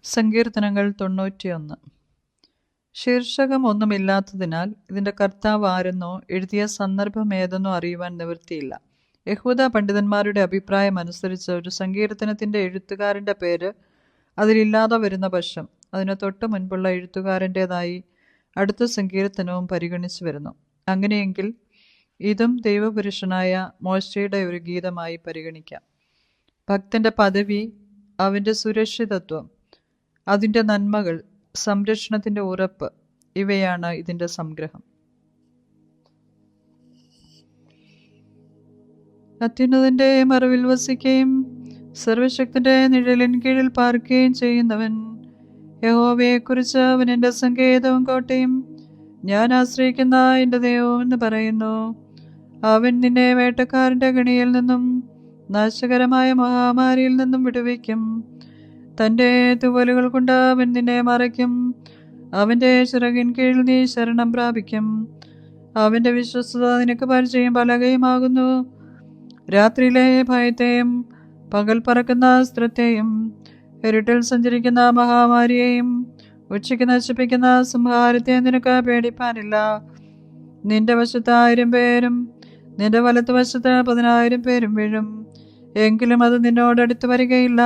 സങ്കീർത്തനങ്ങൾ 91. ശീർഷകം ഒന്നുമില്ലാത്തതിനാൽ ഇതിൻ്റെ കർത്താവ് ആരെന്നോ എഴുതിയ സന്ദർഭം ഏതെന്നോ അറിയുവാൻ നിവൃത്തിയില്ല. യഹൂദ പണ്ഡിതന്മാരുടെ അഭിപ്രായം അനുസരിച്ച് ഒരു സങ്കീർത്തനത്തിൻ്റെ എഴുത്തുകാരൻ്റെ പേര് അതിലില്ലാതെ വരുന്ന പക്ഷം അതിന് തൊട്ട് മുൻപുള്ള എഴുത്തുകാരൻ്റേതായി അടുത്ത സങ്കീർത്തനവും പരിഗണിച്ചു വരുന്നു. അങ്ങനെയെങ്കിൽ ഇതും ദൈവപുരുഷനായ മോശയുടെ ഒരു ഗീതമായി പരിഗണിക്കാം. ഭക്തൻ്റെ പദവി, അവൻ്റെ സുരക്ഷിതത്വം, അതിൻ്റെ നന്മകൾ, സംരക്ഷണത്തിൻ്റെ ഉറപ്പ്, ഇവയാണ് ഇതിൻ്റെ സംഗ്രഹം. അത്യുന്നതൻ്റെ മറവിൽ വസിക്കുകയും സർവശക്തൻ്റെ നിഴലിൻ കീഴിൽ പാർക്കുകയും ചെയ്യുന്നവൻ, യഹോവയെക്കുറിച്ച് അവൻ എൻ്റെ സങ്കേതവും കോട്ടയും ഞാൻ ആശ്രയിക്കുന്ന എൻ്റെ ദൈവവും എന്ന് പറയുന്നു. അവൻ നിന്നെ വേട്ടക്കാരൻ്റെ കെണിയിൽ നിന്നും നാശകരമായ മഹാമാരിയിൽ നിന്നും വിടുവിക്കും. തൻ്റെ തൂവലുകൾ കൊണ്ട് അവൻ നിന്നെ മറയ്ക്കും. അവൻ്റെ ചിറകിൻ കീഴിൽ നീ ശരണം പ്രാപിക്കും. അവൻ്റെ വിശ്വസ്തത നിനക്ക് പരിചയം പലകയുമാകുന്നു. രാത്രിയിലെ ഭയത്തെയും പകൽ പറക്കുന്ന അസ്ത്രത്തെയും ഇരുട്ടിൽ സഞ്ചരിക്കുന്ന മഹാമാരിയെയും ഉച്ചയ്ക്ക് നശിപ്പിക്കുന്ന സംഹാരത്തെയും നിനക്ക് പേടിപ്പാനില്ല. നിന്റെ വശത്ത് 1000 പേരും നിന്റെ വലത്ത് വശത്ത് 10,000 പേരും വീഴും, എങ്കിലും അത് നിന്നോടടുത്ത് വരികയില്ല.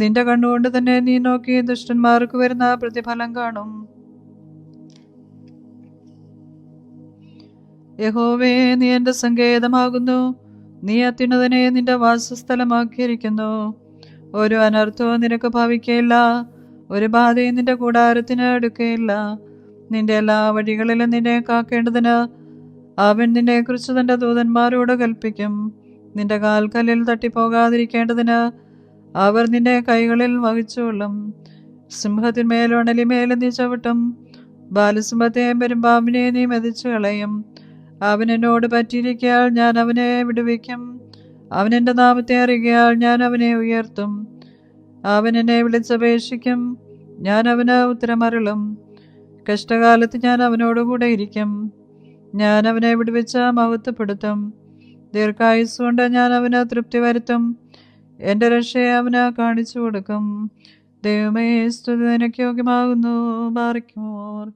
നിന്റെ കണ്ണുകൊണ്ട് തന്നെ നീ നോക്കി ദുഷ്ടന്മാർക്ക് വരുന്ന പ്രതിഫലം കാണും. യഹോവേ, നീ എൻ്റെ സങ്കേതമാകുന്നു. നീ അത്യുന്നതനെ നിന്റെ വാസസ്ഥലമാക്കിയിരിക്കുന്നു. ഒരു അനർത്ഥവും നിനക്ക് ഭവിക്കയില്ല, ഒരു ബാധയും നിന്റെ കൂടാരത്തിന് അടുക്കയില്ല. നിന്റെ എല്ലാ വഴികളിലും നിന്നെ കാക്കേണ്ടതിന് അവൻ നിന്നെക്കുറിച്ച് തൻ്റെ ദൂതന്മാരോട് കൽപ്പിക്കും. നിന്റെ കാൽക്കല്ലിൽ തട്ടിപ്പോകാതിരിക്കേണ്ടതിന് അവർ നിന്റെ കൈകളിൽ വഹിച്ചുകൊള്ളും. സിംഹത്തിന്മേലും അണലിമേലും നീ ചവിട്ടും. ബാലസിംഹത്തെയും പെരുമ്പാമ്പിനെയും നീ മെതിച്ചു കളയും. അവൻ എന്നോട് പറ്റിയിരിക്കയാൽ ഞാൻ അവനെ വിടുവിക്കും. അവൻ എൻ്റെ നാമത്തെ അറിയുകയാൽ ഞാൻ അവനെ ഉയർത്തും. അവൻ എന്നെ വിളിച്ചപേക്ഷിക്കും, ഞാൻ അവന് ഉത്തരമരുളും. കഷ്ടകാലത്ത് ഞാൻ അവനോടുകൂടെ ഇരിക്കും. ഞാൻ അവനെ വിടുവിച്ച് മഹത്വപ്പെടുത്തും. ദീർഘായുസ്സുകൊണ്ട് ഞാൻ അവന് തൃപ്തി വരുത്തും. എൻ്റെ രക്ഷയെ അവന് കാണിച്ചു കൊടുക്കും. ദൈവമേ, സ്തുതി നിനക്ക് യോഗ്യമാകുന്നു. ബാറയ്ക്കുമോർ.